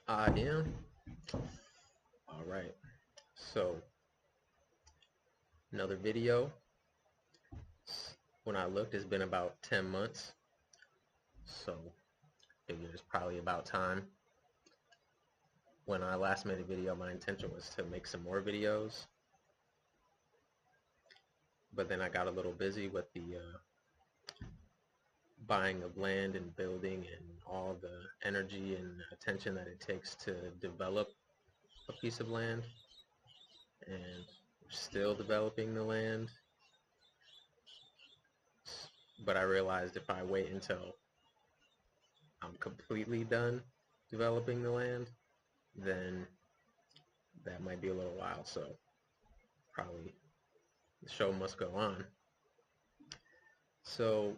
I am. All right. So, another video. When I looked, it's been about 10 months. So, figured it's probably about time. When I last made a video, my intention was to make some more videos. But then I got a little busy with the buying of land and building and all the energy and attention that it takes to develop a piece of land. And we're still developing the land. But I realized if I wait until I'm completely done developing the land, then that might be a little while. So probably the show must go on. So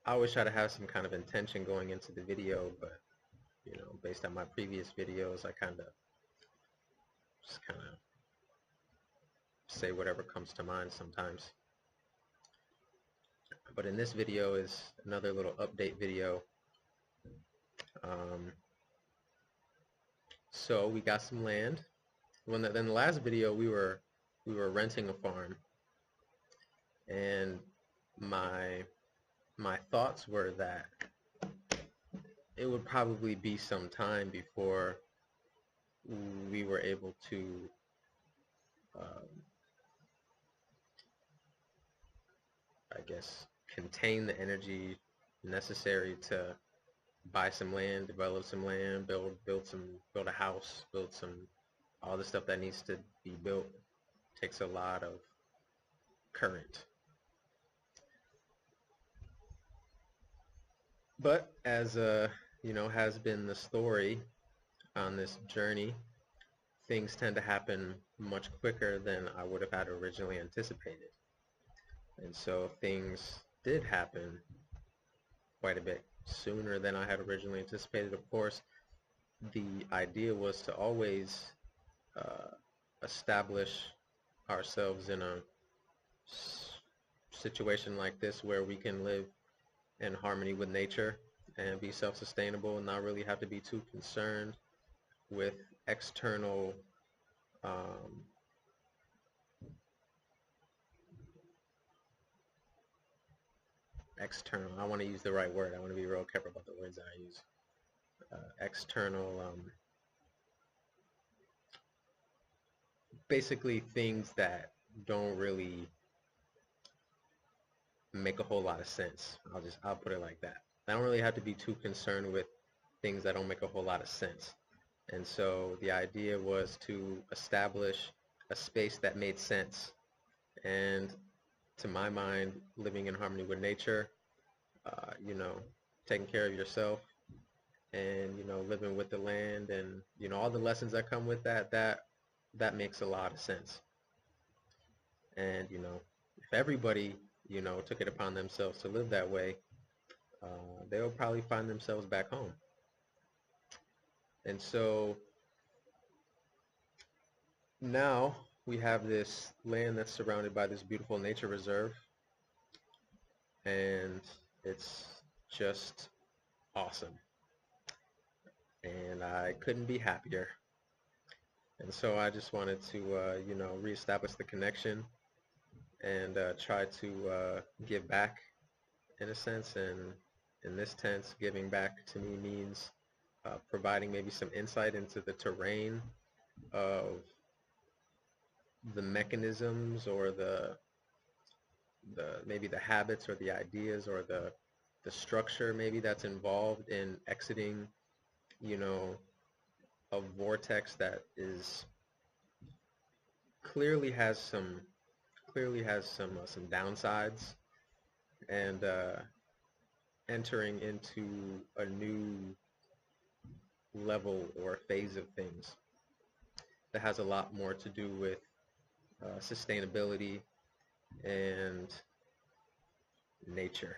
I always try to have some kind of intention going into the video, but based on my previous videos, I just kind of say whatever comes to mind sometimes. But in this video is another little update video. So we got some land. In the last video we were renting a farm, and my thoughts were that it would probably be some time before we were able to I guess contain the energy necessary to buy some land, develop some land, build a house, build all the stuff that needs to be built. Takes a lot of current. But as has been the story on this journey, things tend to happen much quicker than I would have had originally anticipated. And so things did happen quite a bit sooner than I had originally anticipated. Of course, the idea was to always establish ourselves in a situation like this where we can live in harmony with nature and be self-sustainable and not really have to be too concerned with external I want to use the right word. I want to be real careful about the words that I use. External, basically things that don't really make a whole lot of sense. I'll put it like that. I don't really have to be too concerned with things that don't make a whole lot of sense. And so the idea was to establish a space that made sense. And to my mind, living in harmony with nature, taking care of yourself, and living with the land, and all the lessons that come with that makes a lot of sense. And if everybody took it upon themselves to live that way, they'll probably find themselves back home. And so now we have this land that's surrounded by this beautiful nature reserve, and it's just awesome. And I couldn't be happier. And so I just wanted to, reestablish the connection and try to give back in a sense. And in this sense, giving back to me means providing maybe some insight into the terrain of the mechanisms or maybe the habits or the ideas or the structure maybe that's involved in exiting, a vortex that is clearly has some downsides, and entering into a new level or phase of things that has a lot more to do with sustainability and nature.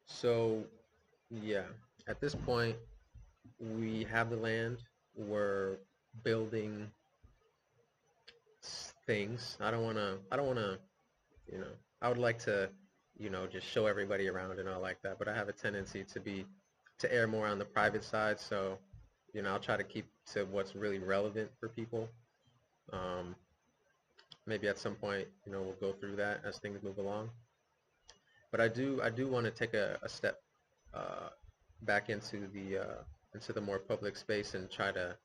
So yeah, at this point we have the land, we're building things. I don't want to, I would like to, just show everybody around and all like that, but I have a tendency to be to err more on the private side. So, I'll try to keep to what's really relevant for people. Maybe at some point, we'll go through that as things move along. But I do want to take a step uh, back into the more public space and try to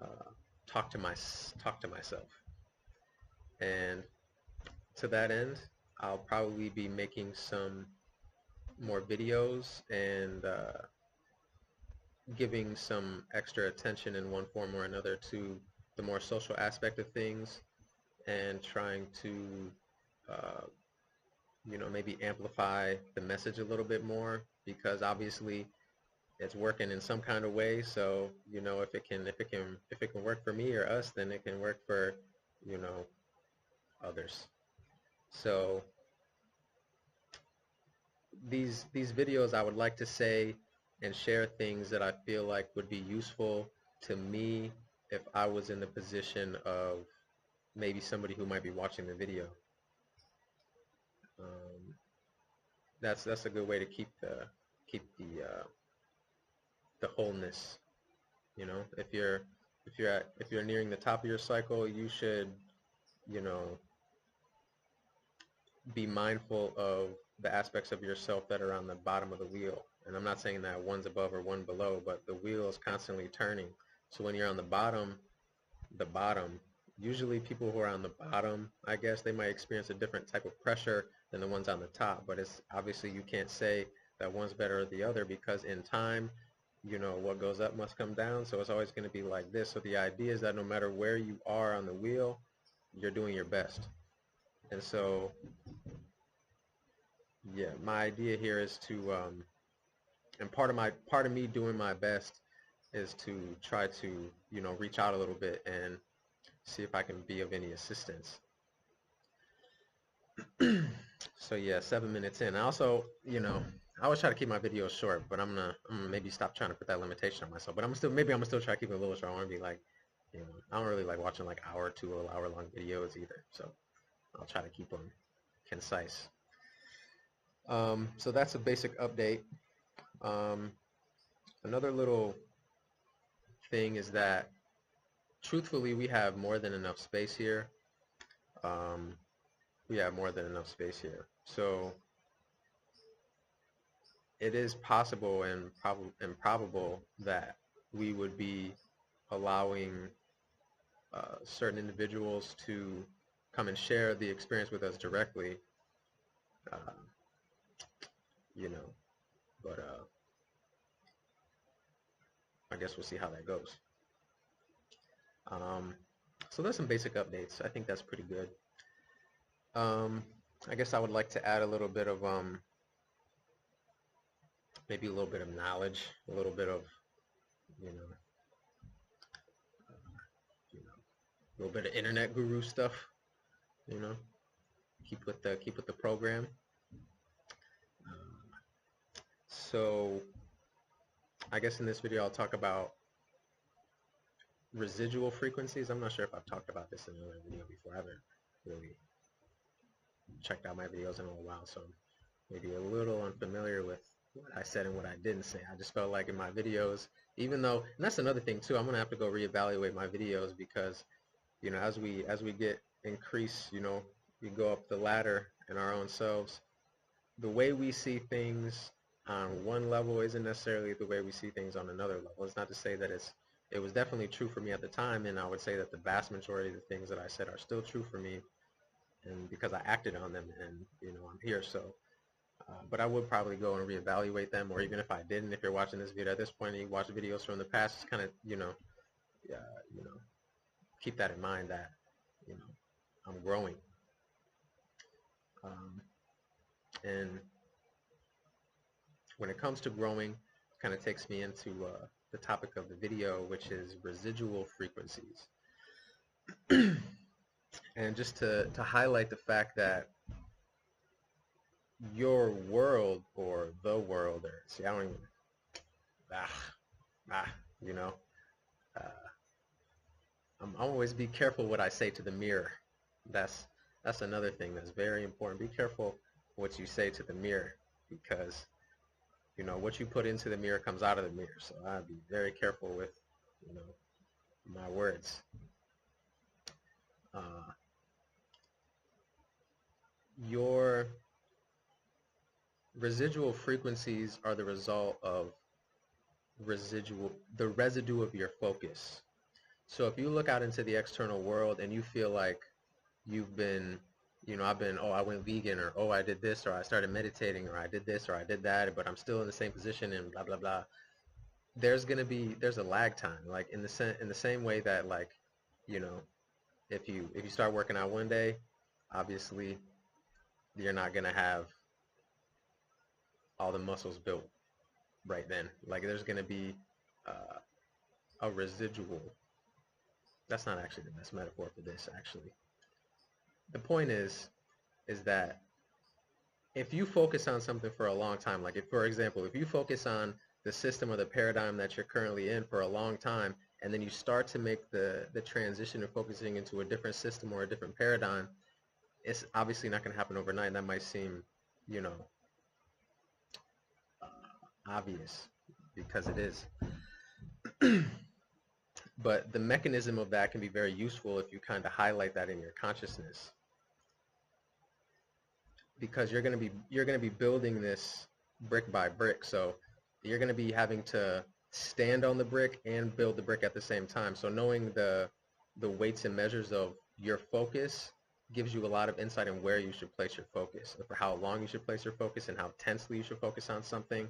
uh, talk to myself. And to that end, I'll probably be making some more videos and giving some extra attention in one form or another to the more social aspect of things, and trying to uh, maybe amplify the message a little bit more, because obviously it's working in some kind of way. So if it can work for me or us, then it can work for you know others. So these videos, I would like to say and share things that I feel like would be useful to me if I was in the position of maybe somebody who might be watching the video. Um, that's a good way to keep the wholeness. If you're nearing the top of your cycle, you should you know be mindful of the aspects of yourself that are on the bottom of the wheel. And I'm not saying that one's above or one below, but the wheel is constantly turning. So when you're on the bottom, usually people who are on the bottom, I guess they might experience a different type of pressure than the ones on the top. But it's obviously, you can't say that one's better or the other, because in time, what goes up must come down. So it's always going to be like this. So the idea is that no matter where you are on the wheel, you're doing your best. And so, yeah, my idea here is to, and part of me doing my best is to try to, reach out a little bit and see if I can be of any assistance. So yeah, 7 minutes in. I also, I always try to keep my videos short, but I'm gonna maybe stop trying to put that limitation on myself. But I'm gonna still try to keep it a little short. I want to be like, I don't really like watching like hour, 2 hour long videos either. So I'll try to keep them concise. So that's a basic update. Another little thing is that, truthfully, we have more than enough space here. We have more than enough space here. So it is possible and probable that we would be allowing certain individuals to come and share the experience with us directly. Uh, you know, but I guess we'll see how that goes. So there's some basic updates. I think that's pretty good. I guess I would like to add a little bit of maybe a little bit of knowledge, a little bit of you know, a little bit of internet guru stuff. Keep with the program. So I guess in this video I'll talk about residual frequencies. I'm not sure if I've talked about this in another video before. I haven't really checked out my videos in a while, so maybe a little unfamiliar with what I said and what I didn't say. I just felt like in my videos, even though, and that's another thing too, I'm gonna have to go reevaluate my videos, because as we get increase, we go up the ladder in our own selves. The way we see things on one level isn't necessarily the way we see things on another level. It's not to say that it was definitely true for me at the time, and I would say that the vast majority of the things that I said are still true for me, and because I acted on them, and I'm here. So but I would probably go and reevaluate them, or even if I didn't, if you're watching this video at this point and you watch videos from the past, just kind of keep that in mind, that I'm growing. And when it comes to growing, it kind of takes me into the topic of the video, which is residual frequencies. And just to highlight the fact that your world, or the world, or see, I don't even, I'm always be careful what I say to the mirror. That's another thing that's very important. Be careful what you say to the mirror, because you know, what you put into the mirror comes out of the mirror. So I'd be very careful with, you know, my words. Your residual frequencies are the result of the residue of your focus. So if you look out into the external world and you feel like you've been, you know, oh, I went vegan, or oh, I did this, or I started meditating, or I did this, or I did that, but I'm still in the same position and blah, blah, blah. There's a lag time, like in the same way that, like, you know, if you start working out one day, obviously you're not going to have all the muscles built right then. Like, there's going to be a residual. That's not actually the best metaphor for this, actually. The point is that if you focus on something for a long time, like, if, for example, if you focus on the system or the paradigm that you're currently in for a long time, and then you start to make the transition of focusing into a different system or a different paradigm, it's obviously not going to happen overnight. And that might seem, you know, obvious, because it is. But the mechanism of that can be very useful if you kind of highlight that in your consciousness, because you're going to be building this brick by brick. So you're going to be having to stand on the brick and build the brick at the same time. So knowing the weights and measures of your focus gives you a lot of insight on where you should place your focus, and for how long you should place your focus, and how intensely you should focus on something.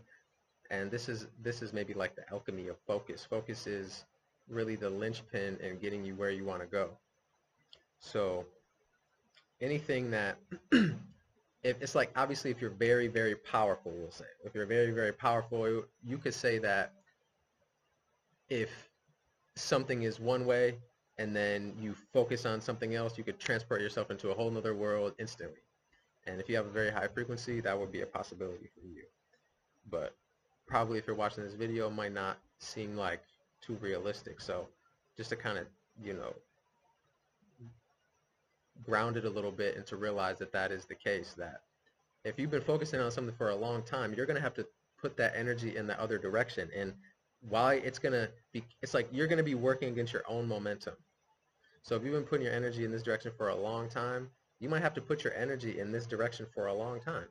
And this is maybe like the alchemy of focus. Focus is really the linchpin in getting you where you want to go. So anything that if it's like, obviously, if you're very, very powerful, we'll say, if you're very, very powerful, you could say that if something is one way and then you focus on something else, you could transport yourself into a whole nother world instantly. And if you have a very high frequency, that would be a possibility for you. But probably if you're watching this video, it might not seem like too realistic. So just to kind of, you know, ground it a little bit, and to realize that that is the case, that if you've been focusing on something for a long time, you're going to have to put that energy in the other direction. And why it's going to be, it's like you're going to be working against your own momentum. So if you've been putting your energy in this direction for a long time, you might have to put your energy in this direction for a long time.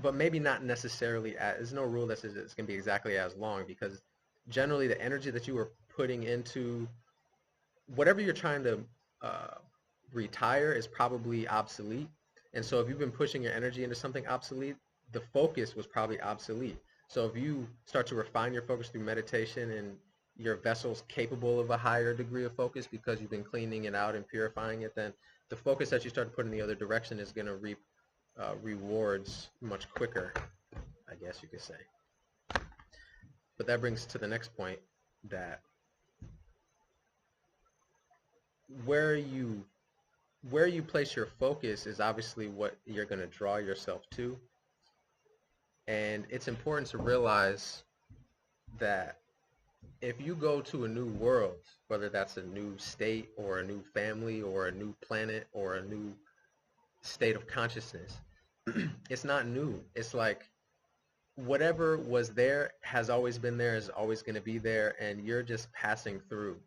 But maybe not necessarily, there's no rule that says it's going to be exactly as long, because generally the energy that you were putting into whatever you're trying to retire is probably obsolete. And so if you've been pushing your energy into something obsolete, the focus was probably obsolete. So if you start to refine your focus through meditation, and your vessel's capable of a higher degree of focus because you've been cleaning it out and purifying it, then the focus that you start to put in the other direction is going to reap rewards much quicker, I guess you could say. But that brings to the next point, that where you place your focus is obviously what you're going to draw yourself to. And it's important to realize that if you go to a new world, whether that's a new state or a new family or a new planet or a new state of consciousness, it's not new. It's like whatever was there has always been there, is always going to be there, and you're just passing through.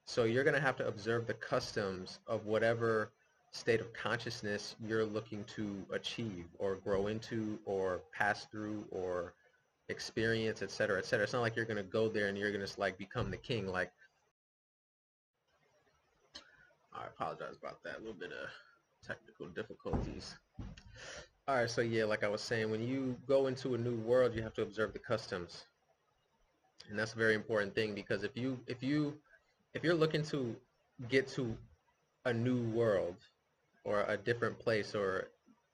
So you're going to have to observe the customs of whatever state of consciousness you're looking to achieve or grow into or pass through or experience, etc., etc. It's not like you're going to go there and you're going to like become the king. Like, I apologize about that, a little bit of technical difficulties. All right, so yeah, like I was saying, when you go into a new world, you have to observe the customs, and that's a very important thing, because if you're looking to get to a new world or a different place, or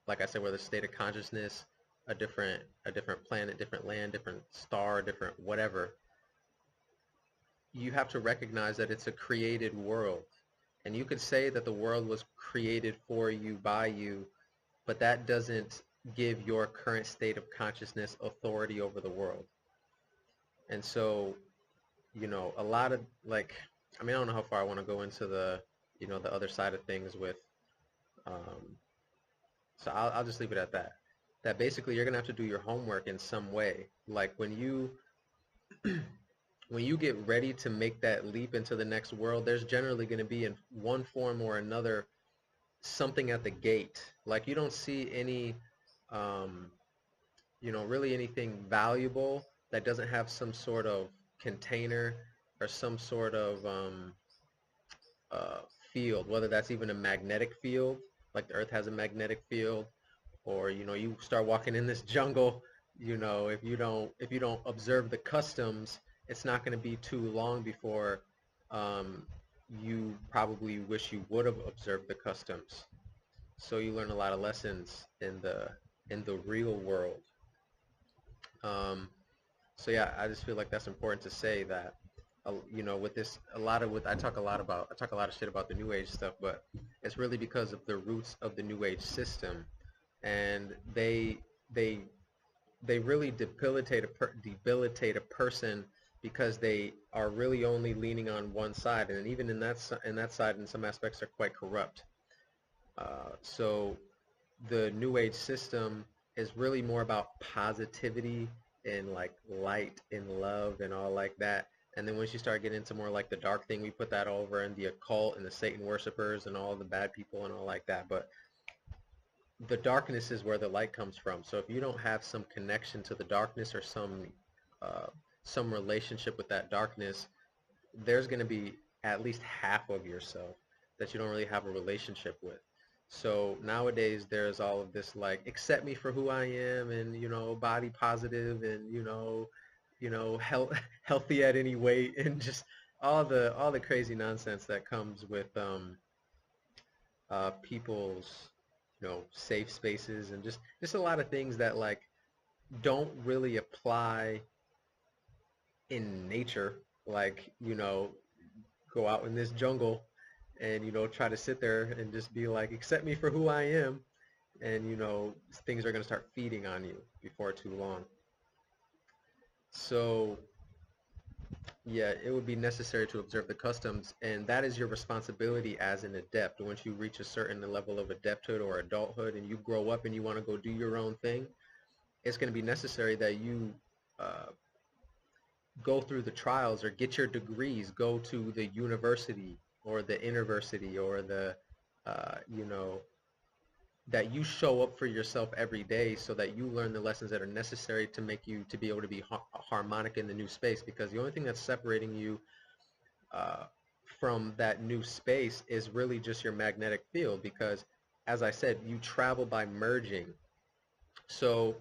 like I said, whether state of consciousness, a different planet, different land, different star, different whatever, you have to recognize that it's a created world. And you could say that the world was created for you, by you, but that doesn't give your current state of consciousness authority over the world. And so, you know, a lot of, like, I mean, I don't know how far I want to go into the, you know, the other side of things with, so I'll just leave it at that. that basically you're gonna have to do your homework in some way. Like when you get ready to make that leap into the next world, there's generally going to be in one form or another something at the gate. Like you don't see any, um, really anything valuable that doesn't have some sort of container or some sort of uh, field, whether that's even a magnetic field, like the Earth has a magnetic field, or you start walking in this jungle. If you don't observe the customs, it's not going to be too long before um, you probably wish you would have observed the customs. So you learn a lot of lessons in the real world. Um, so yeah, I just feel like that's important to say that with this, I talk a lot of shit about the New Age stuff, but it's really because of the roots of the New Age system, and they they really debilitate a person because they are really only leaning on one side, and even in that side, in some aspects, are quite corrupt. So the New Age system is really more about positivity and like light and love and all like that. And then once you start getting into more like the dark thing, we put that over in the occult and the Satan worshipers and all the bad people and all like that. But the darkness is where the light comes from. So if you don't have some connection to the darkness or uh, some relationship with that darkness, there's going to be at least half of yourself that you don't really have a relationship with. So nowadays there's all of this like accept me for who I am, and body positive, and health, healthy at any weight, and just all the crazy nonsense that comes with people's safe spaces, and just a lot of things that like don't really apply in nature. Like go out in this jungle and try to sit there and just be like accept me for who I am, and things are going to start feeding on you before too long. So yeah, it would be necessary to observe the customs, and that is your responsibility as an adept. Once you reach a certain level of adepthood or adulthood and you grow up and you want to go do your own thing, it's going to be necessary that you uh, go through the trials or get your degrees, go to the university or the university or the, you know, that you show up for yourself every day so that you learn the lessons that are necessary to make you to be able to be harmonic in the new space, because the only thing that's separating you uh, from that new space is really just your magnetic field, because as I said, you travel by merging. So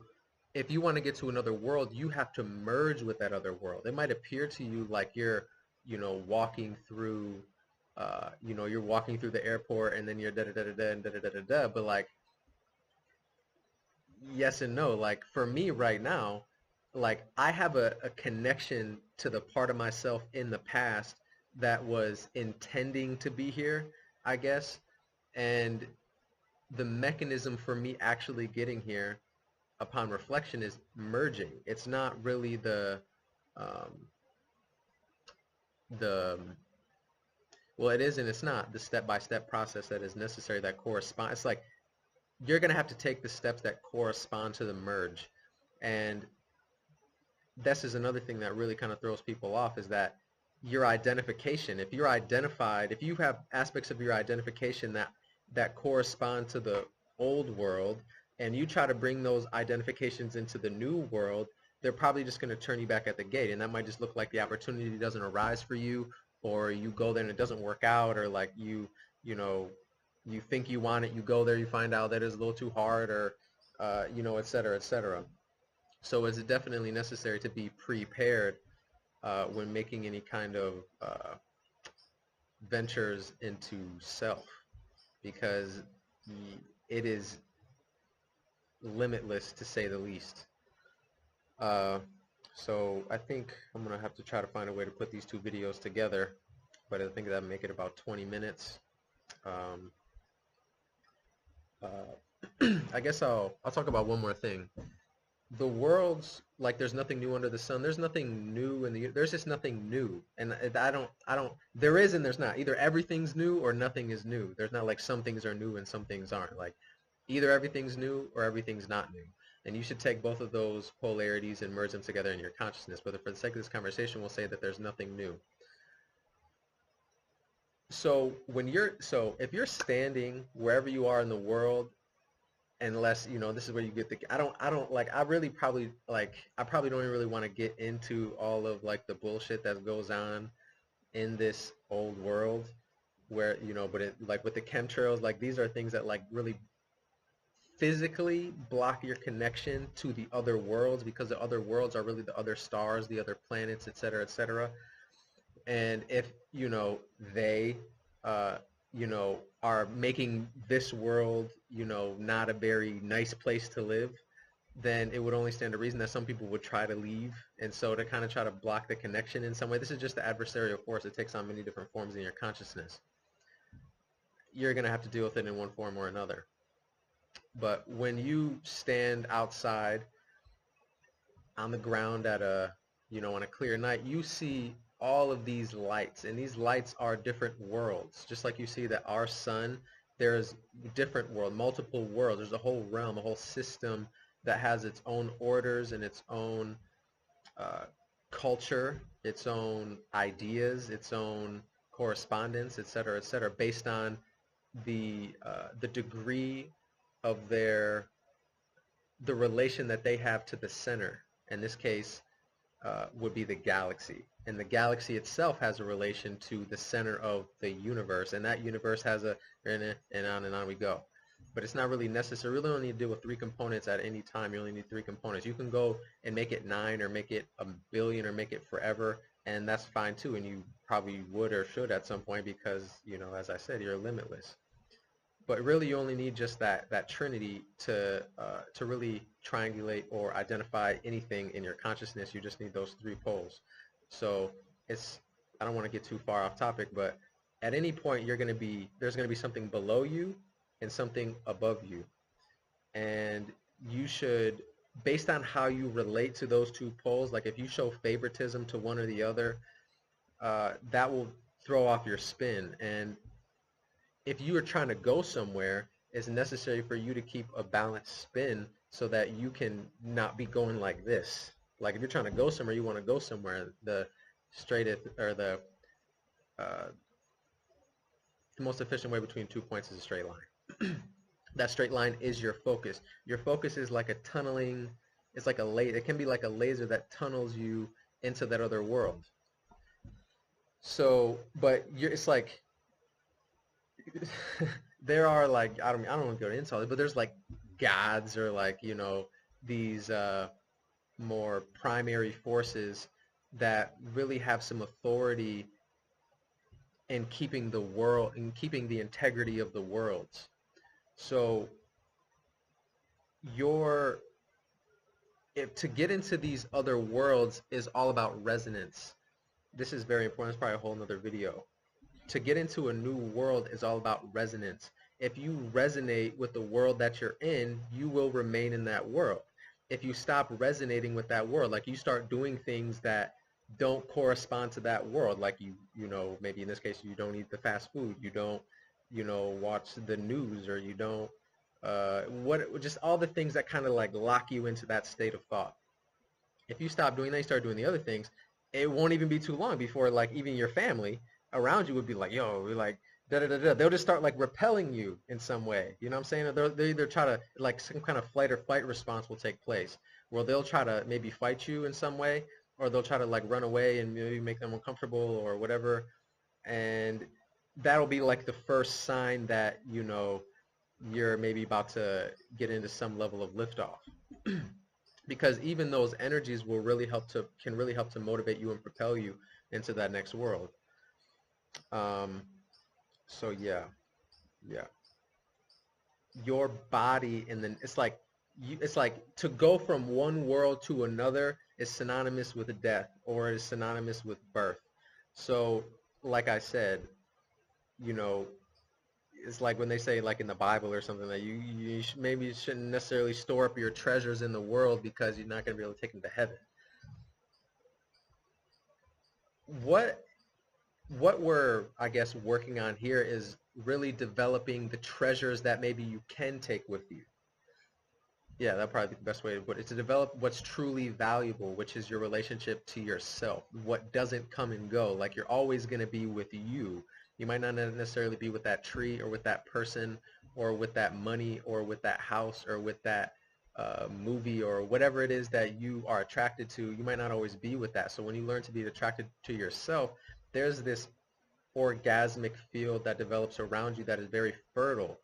if you want to get to another world, you have to merge with that other world. It might appear to you like you're, walking through, you're walking through the airport and then you're da da da da da and da da da da da. But like, yes and no. Like for me right now, like I have a connection to the part of myself in the past that was intending to be here, I guess. And the mechanism for me actually getting here upon reflection is merging. It's not really um, the well, it is and it's not the step-by-step process that is necessary that correspond. It's like you're going to have to take the steps that correspond to the merge. And this is another thing that really kind of throws people off, is that your identification, if you're identified, if you have aspects of your identification that correspond to the old world, and you try to bring those identifications into the new world, they're probably just going to turn you back at the gate, and that might just look like the opportunity doesn't arise for you, or you go there and it doesn't work out, or like you think you want it, you go there, you find out that it's a little too hard, or et cetera, et cetera. So it's definitely necessary to be prepared when making any kind of ventures into self, because it is limitless to say the least. So I think I'm going to have to try to find a way to put these two videos together, but I think that'll make it about 20 minutes. I guess I'll talk about one more thing. The world's like there's nothing new under the sun. There's nothing new there's just nothing new. And I don't there is and there's not. Either everything's new or nothing is new. There's not like some things are new and some things aren't. Like either everything's new or everything's not new. And you should take both of those polarities and merge them together in your consciousness. But for the sake of this conversation, we'll say that there's nothing new. So if you're standing wherever you are in the world, unless, this is where you get I probably don't even really want to get into all of like the bullshit that goes on in this old world where, but it, like with the chemtrails, like these are things that like really physically block your connection to the other worlds, because the other worlds are really the other stars, the other planets, et cetera, et cetera. And if, they, are making this world, not a very nice place to live, then it would only stand to reason that some people would try to leave. And so to kind of try to block the connection in some way, this is just the adversarial force. It takes on many different forms in your consciousness. You're going to have to deal with it in one form or another. But when you stand outside on the ground at on a clear night, you see all of these lights, and these lights are different worlds. Just like you see that our sun, there's different world, multiple worlds. There's a whole realm, a whole system that has its own orders and its own culture, its own ideas, its own correspondence, et cetera, based on the degree of the relation that they have to the center. In this case, would be the galaxy. And the galaxy itself has a relation to the center of the universe, and that universe has and on we go. But it's not really necessary. You really only need to deal with 3 components at any time. You only need 3 components. You can go and make it 9 or make it a billion or make it forever, and that's fine too. And you probably would or should at some point, because, as I said, you're limitless. But really, you only need just that trinity to really triangulate or identify anything in your consciousness. You just need those 3 poles. So I don't want to get too far off topic, but at any point there's going to be something below you and something above you. And you should, based on how you relate to those 2 poles, like if you show favoritism to one or the other, that will throw off your spin. And if you are trying to go somewhere, it's necessary for you to keep a balanced spin so that you can not be going like this. Like if you're trying to go somewhere, you want to go somewhere. The straightest or the most efficient way between 2 points is a straight line. That straight line is your focus. Your focus is like a tunneling. It's like a laser. It can be like a laser that tunnels you into that other world. So, but it's like there are like I don't want to go into it, but there's like gods or like these more primary forces that really have some authority in keeping the world, in keeping the integrity of the worlds. So to get into these other worlds is all about resonance. This is very important. It's probably a whole nother video. To get into a new world is all about resonance. If you resonate with the world that you're in, you will remain in that world. If you stop resonating with that world, like you start doing things that don't correspond to that world, like maybe in this case you don't eat the fast food, you don't watch the news, or you don't just all the things that kind of like lock you into that state of thought. If you stop doing that, you start doing the other things, it won't even be too long before like even your family around you would be like, yo, we're like da da da da. They'll just start like repelling you in some way. You know what I'm saying? They either try to, like, some kind of flight or fight response will take place where they'll try to maybe fight you in some way, or they'll try to like run away and maybe make them uncomfortable or whatever. And that'll be like the first sign that you're maybe about to get into some level of liftoff. Because even those energies will can really help to motivate you and propel you into that next world. So yeah, your body, and then it's like to go from one world to another is synonymous with death, or is synonymous with birth. So like I said, it's like when they say, like in the Bible or something, that you maybe shouldn't necessarily store up your treasures in the world because you're not going to be able to take them to heaven. What we're, I guess, working on here is really developing the treasures that maybe you can take with you. Yeah, that'd probably be the best way to put it. To develop what's truly valuable, which is your relationship to yourself. What doesn't come and go. Like you're always going to be with you. You might not necessarily be with that tree or with that person or with that money or with that house or with that movie or whatever it is that you are attracted to. You might not always be with that. So when you learn to be attracted to yourself, there's this orgasmic field that develops around you that is very fertile,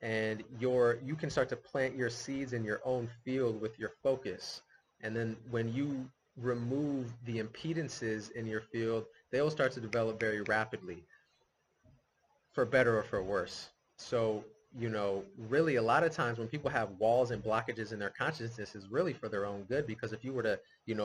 and you can start to plant your seeds in your own field with your focus. And then when you remove the impedances in your field, they'll start to develop very rapidly, for better or for worse. So, really a lot of times when people have walls and blockages in their consciousness is really for their own good, because if you were to,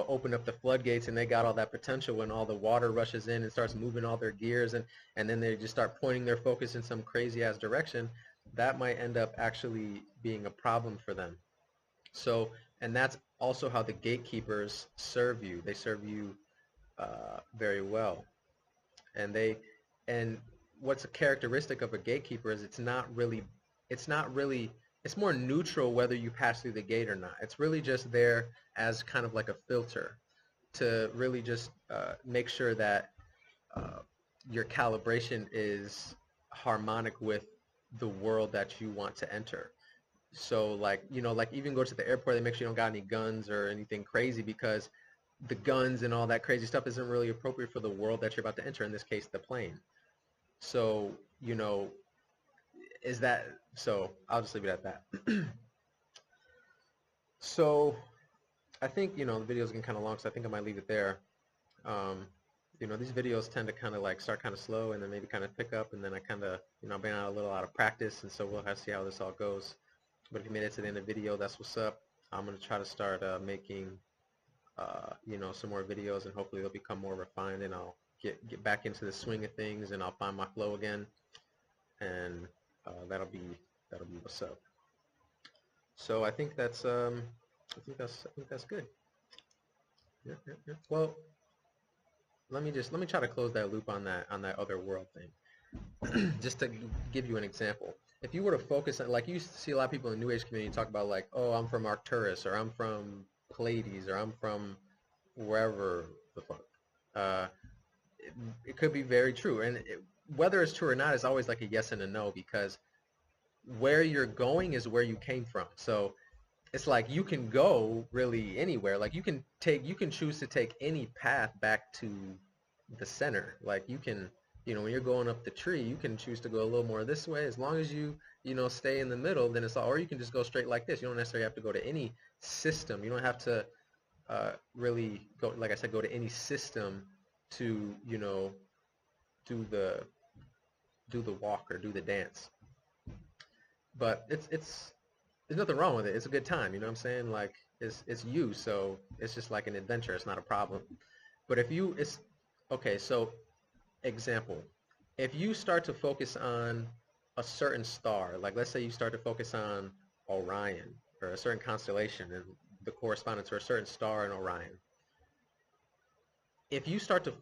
open up the floodgates and they got all that potential and all the water rushes in and starts moving all their gears, and then they just start pointing their focus in some crazy ass direction, that might end up actually being a problem for them. So, and that's also how the gatekeepers serve you. They serve you very well. And and what's a characteristic of a gatekeeper is it's more neutral whether you pass through the gate or not. It's really just there as kind of like a filter to really just make sure that uh, your calibration is harmonic with the world that you want to enter. So like, like even go to the airport, they make sure you don't got any guns or anything crazy, because the guns and all that crazy stuff isn't really appropriate for the world that you're about to enter, in this case, the plane. So, is that, so I'll just leave it at that. So I think, the video's getting kind of long, so I think I might leave it there. Um, these videos tend to kind of like start kind of slow and then maybe kind of pick up, and then I kind of, I've been a little out of practice, and so we'll have to see how this all goes. But if you made it to the end of the video, that's what's up. I'm going to try to start making, some more videos, and hopefully they'll become more refined, and I'll get back into the swing of things, and I'll find my flow again, and that'll be what's up. So I think that's good. Yeah, yeah, yeah. Well, let me try to close that loop on that other world thing. Just to give you an example, if you were to focus on, like, you see a lot of people in the New Age community talk about, like, oh, I'm from Arcturus, or I'm from Pleiades, or I'm from wherever the fuck. Uh, it could be very true, and whether it's true or not is always like a yes and a no, because where you're going is where you came from. So it's like you can go really anywhere. Like you can choose to take any path back to the center. Like you can, when you're going up the tree, you can choose to go a little more this way, as long as you stay in the middle. Then it's all, or you can just go straight like this. You don't necessarily have to go to any system. You don't have to really go, like I said, go to any system to do the walk or do the dance. But there's nothing wrong with it. It's a good time, you know what I'm saying? Like it's you, so it's just like an adventure. It's not a problem. But okay, so example, if you start to focus on a certain star, like let's say you start to focus on Orion or a certain constellation and the correspondence to a certain star in Orion. If you start to,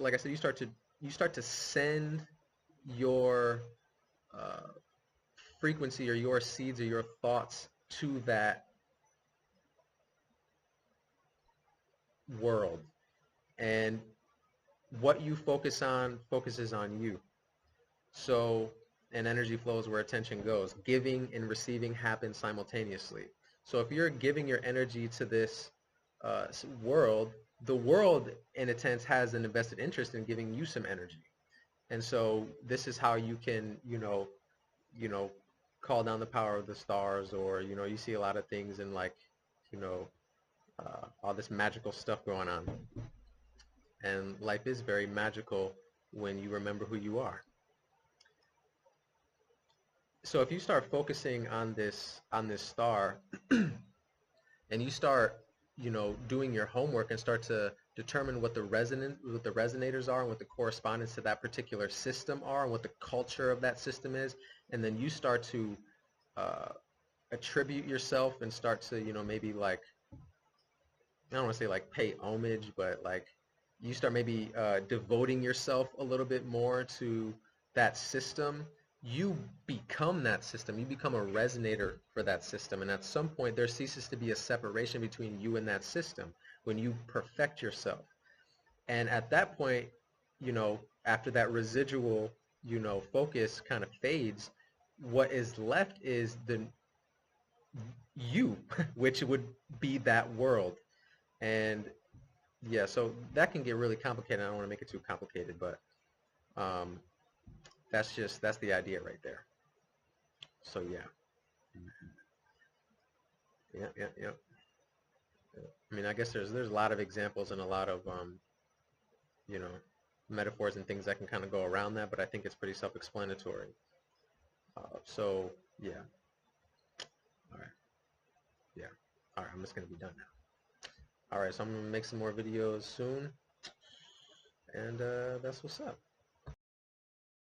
like I said, you start to send your frequency or your seeds or your thoughts to that world, and what you focus on focuses on you. So, and energy flows where attention goes. Giving and receiving happen simultaneously. So if you're giving your energy to this world, the world in a sense has an invested interest in giving you some energy. And so this is how you can, call down the power of the stars, or, you see a lot of things in, like, all this magical stuff going on. And life is very magical when you remember who you are. So if you start focusing on this star and you start, doing your homework and start to determine what the resonators are and what the correspondence to that particular system are and what the culture of that system is, and then you start to attribute yourself and start to, maybe, like, I don't want to say like pay homage, but like you start maybe devoting yourself a little bit more to that system, you become that system. You become a resonator for that system. And at some point, there ceases to be a separation between you and that system when you perfect yourself. And at that point, after that residual, focus kind of fades, what is left is the you, which would be that world. And yeah, so that can get really complicated. I don't want to make it too complicated, but um, that's the idea right there. So yeah, yeah. I mean, I guess there's a lot of examples and a lot of you know, metaphors and things that can kind of go around that, but I think it's pretty self-explanatory. So yeah, all right, yeah, all right. I'm just gonna be done now. All right, so I'm gonna make some more videos soon, and that's what's up.